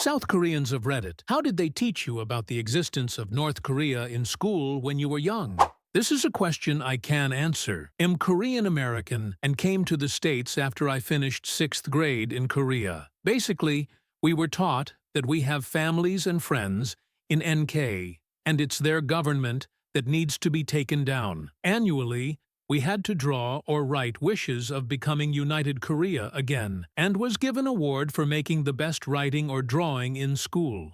South Koreans of Reddit, how did they teach you about the existence of North Korea in school when you were young? This is a question I can answer. I'm Korean American and came to the States after I finished 6th grade in Korea. Basically, we were taught that we have families and friends in NK, and it's their government that needs to be taken down. Annually, we had to draw or write wishes of becoming United Korea again, and was given award for making the best writing or drawing in school.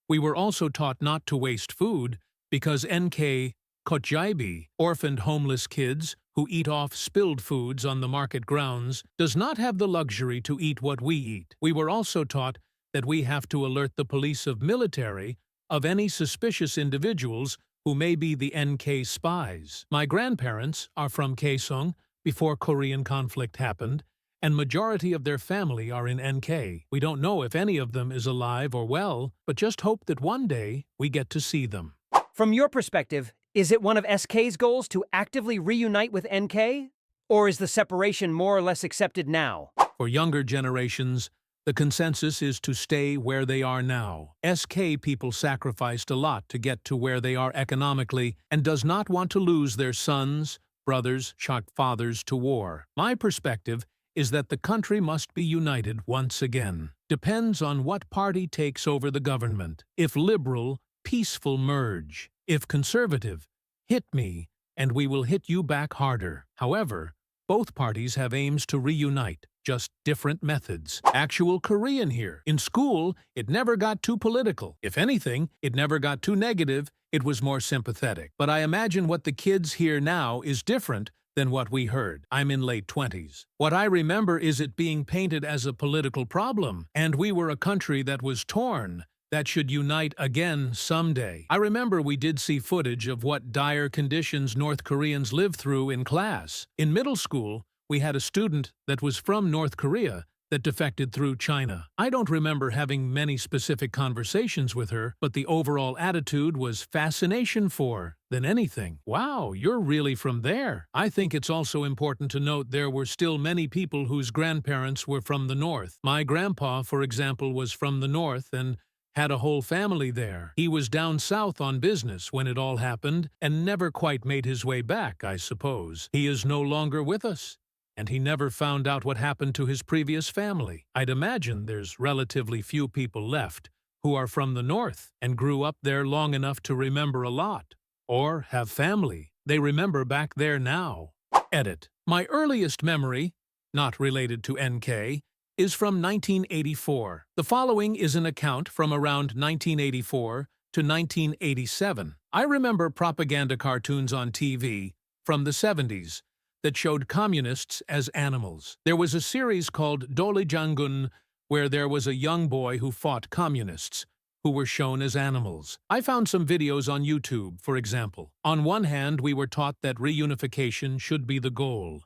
We were also taught not to waste food because NK Kotjaibi, orphaned homeless kids who eat off spilled foods on the market grounds, does not have the luxury to eat what we eat. We were also taught that we have to alert the police of military of any suspicious individuals who may be the NK spies. My grandparents are from Kaesong before Korean conflict happened, and majority of their family are in NK. We don't know if any of them is alive or well, but just hope that one day we get to see them. From your perspective, is it one of SK's goals to actively reunite with NK? Or is the separation more or less accepted now? For younger generations, the consensus is to stay where they are now. SK people sacrificed a lot to get to where they are economically and does not want to lose their sons, brothers, fathers to war. My perspective is that the country must be united once again. Depends on what party takes over the government. If liberal, peaceful merge. If conservative, hit me, and we will hit you back harder. However, both parties have aims to reunite, just different methods. Actual Korean here. In school, it never got too political. If anything, it never got too negative, it was more sympathetic. But I imagine what the kids hear now is different than what we heard. I'm in late 20s. What I remember is it being painted as a political problem, and we were a country that was torn, that should unite again someday. I remember we did see footage of what dire conditions North Koreans live through in class. In middle school, we had a student that was from North Korea that defected through China. I don't remember having many specific conversations with her, but the overall attitude was fascination for than anything. Wow, you're really from there. I think it's also important to note there were still many people whose grandparents were from the North. My grandpa, for example, was from the North and had a whole family there. He was down south on business when it all happened and never quite made his way back, I suppose. He is no longer with us, and he never found out what happened to his previous family. I'd imagine there's relatively few people left who are from the North and grew up there long enough to remember a lot, or have family they remember back there now. Edit. My earliest memory, not related to NK, is from 1984. The following is an account from around 1984 to 1987. I remember propaganda cartoons on TV from the 70s that showed communists as animals. There was a series called Doli Jangun where there was a young boy who fought communists, who were shown as animals. I found some videos on YouTube, for example. On one hand, we were taught that reunification should be the goal,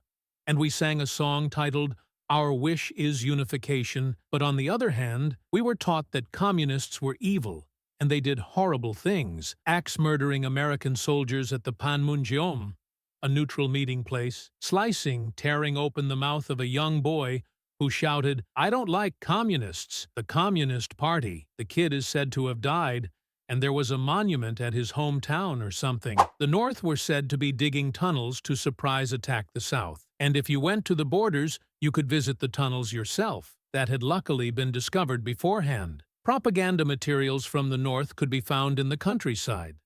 and we sang a song titled Our Wish is Unification, but on the other hand, we were taught that communists were evil, and they did horrible things, axe-murdering American soldiers at the Panmunjom, a neutral meeting place, slicing, tearing open the mouth of a young boy who shouted, "I don't like communists, the Communist Party." The kid is said to have died, and there was a monument at his hometown or something. The North were said to be digging tunnels to surprise attack the South, and if you went to the borders, you could visit the tunnels yourself. That had luckily been discovered beforehand. Propaganda materials from the North could be found in the countryside,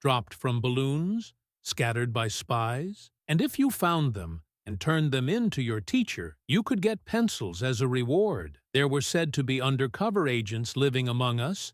dropped from balloons, scattered by spies, and if you found them and turned them in to your teacher, you could get pencils as a reward. There were said to be undercover agents living among us,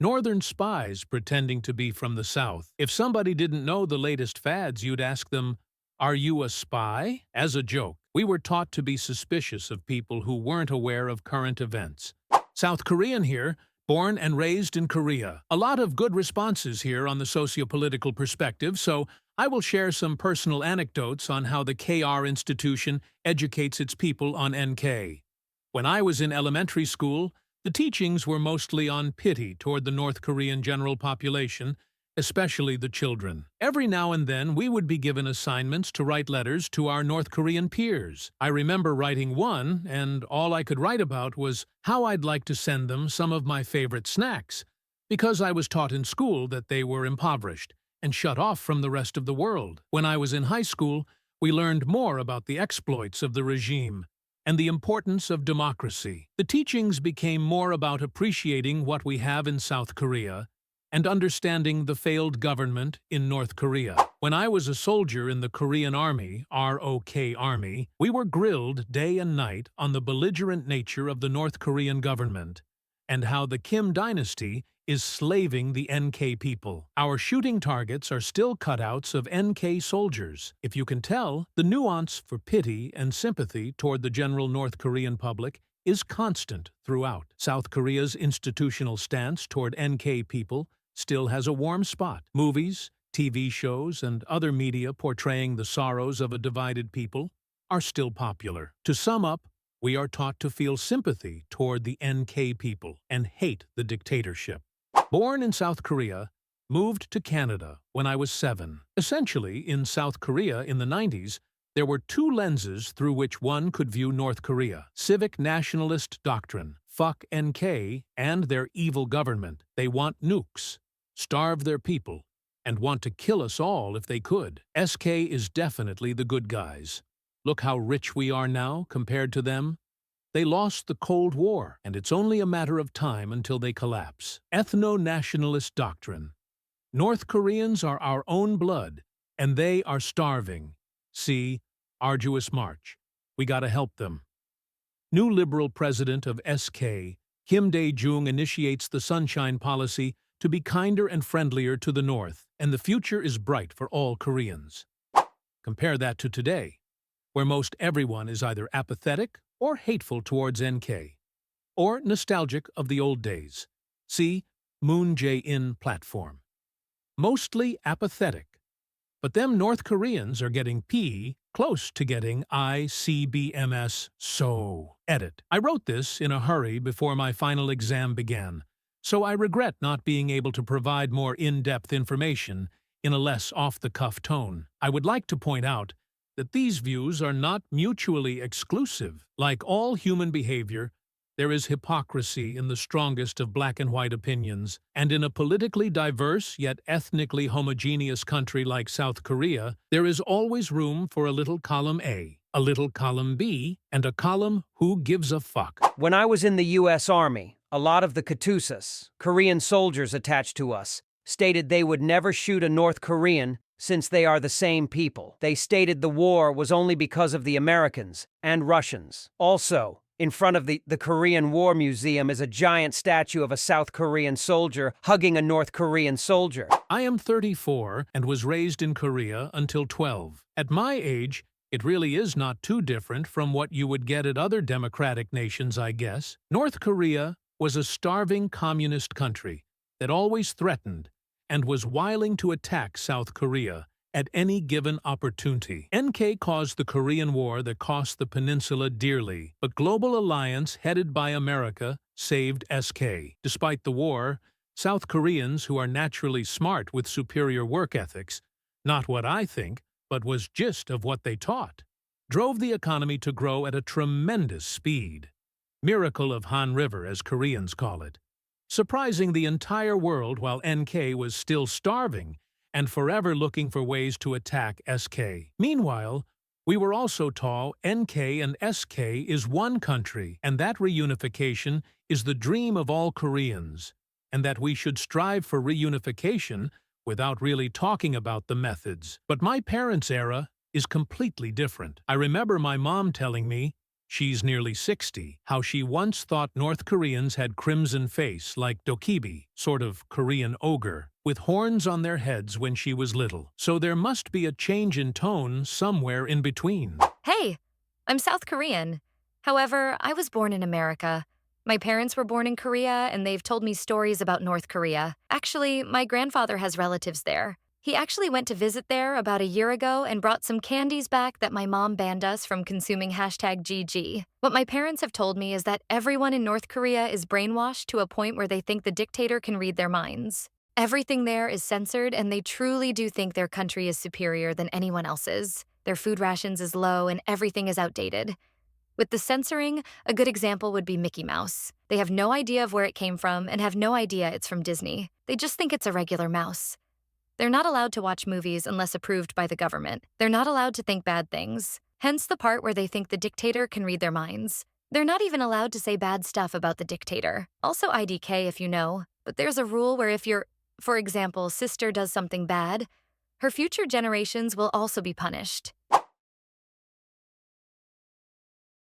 Northern spies pretending to be from the South. If somebody didn't know the latest fads, you'd ask them, "Are you a spy?" As a joke. We were taught to be suspicious of people who weren't aware of current events. South Korean here, born and raised in Korea. A lot of good responses here on the socio-political perspective, so I will share some personal anecdotes on how the KR institution educates its people on NK. When I was in elementary school, the teachings were mostly on pity toward the North Korean general population, especially the children. Every now and then, we would be given assignments to write letters to our North Korean peers. I remember writing one, and all I could write about was how I'd like to send them some of my favorite snacks, because I was taught in school that they were impoverished and shut off from the rest of the world. When I was in high school, we learned more about the exploits of the regime and the importance of democracy. The teachings became more about appreciating what we have in South Korea and understanding the failed government in North Korea. When I was a soldier in the Korean Army, ROK Army, we were grilled day and night on the belligerent nature of the North Korean government and how the Kim dynasty is slaving the NK people. Our shooting targets are still cutouts of NK soldiers. If you can tell, the nuance for pity and sympathy toward the general North Korean public is constant throughout. South Korea's institutional stance toward NK people still has a warm spot. Movies, TV shows, and other media portraying the sorrows of a divided people are still popular. To sum up, we are taught to feel sympathy toward the NK people and hate the dictatorship. Born in South Korea, moved to Canada when I was 7. Essentially, in South Korea in the 90s, there were two lenses through which one could view North Korea: civic nationalist doctrine, fuck NK and their evil government. They want nukes, starve their people, and want to kill us all if they could. SK is definitely the good guys. Look how rich we are now compared to them. They lost the Cold War, and it's only a matter of time until they collapse. Ethno-nationalist doctrine. North Koreans are our own blood, and they are starving. See, arduous march. We gotta help them. New liberal president of SK, Kim Dae-jung, initiates the Sunshine Policy to be kinder and friendlier to the North, and the future is bright for all Koreans. Compare that to today, where most everyone is either apathetic or hateful towards NK, or nostalgic of the old days. See Moon Jae-in platform. Mostly apathetic. But them North Koreans are getting close to getting ICBMS, so edit. I wrote this in a hurry before my final exam began, so I regret not being able to provide more in-depth information in a less off-the-cuff tone. I would like to point out that these views are not mutually exclusive. Like all human behavior, there is hypocrisy in the strongest of black and white opinions, and in a politically diverse yet ethnically homogeneous country like South Korea, there is always room for a little column A, a little column B, and a column who gives a fuck. When I was in the U.S. Army, a lot of the Katusas, Korean soldiers attached to us, stated they would never shoot a North Korean since they are the same people. They stated the war was only because of the Americans and Russians. Also, in front of the Korean War Museum is a giant statue of a South Korean soldier hugging a North Korean soldier. I am 34 and was raised in Korea until 12. At my age, it really is not too different from what you would get at other democratic nations, I guess. North Korea was a starving communist country that always threatened and was wiling to attack South Korea at any given opportunity. NK caused the Korean War that cost the peninsula dearly, but Global Alliance, headed by America, saved SK. Despite the war, South Koreans, who are naturally smart with superior work ethics, not what I think, but was gist of what they taught, drove the economy to grow at a tremendous speed. Miracle of Han River, as Koreans call it. Surprising the entire world while NK was still starving and forever looking for ways to attack SK. Meanwhile, we were also taught NK and SK is one country, and that reunification is the dream of all Koreans, and that we should strive for reunification without really talking about the methods. But my parents' era is completely different. I remember my mom telling me, she's nearly 60, how she once thought North Koreans had crimson face like Dokkaebi, sort of Korean ogre, with horns on their heads when she was little. So there must be a change in tone somewhere in between. Hey, I'm South Korean. However, I was born in America. My parents were born in Korea, and they've told me stories about North Korea. Actually, my grandfather has relatives there. He actually went to visit there about a year ago and brought some candies back that my mom banned us from consuming #GG. What my parents have told me is that everyone in North Korea is brainwashed to a point where they think the dictator can read their minds. Everything there is censored, and they truly do think their country is superior than anyone else's. Their food rations is low, and everything is outdated. With the censoring, a good example would be Mickey Mouse. They have no idea of where it came from and have no idea it's from Disney. They just think it's a regular mouse. They're not allowed to watch movies unless approved by the government. They're not allowed to think bad things. Hence the part where they think the dictator can read their minds. They're not even allowed to say bad stuff about the dictator. Also IDK if you know, but there's a rule where if for example, sister does something bad, her future generations will also be punished.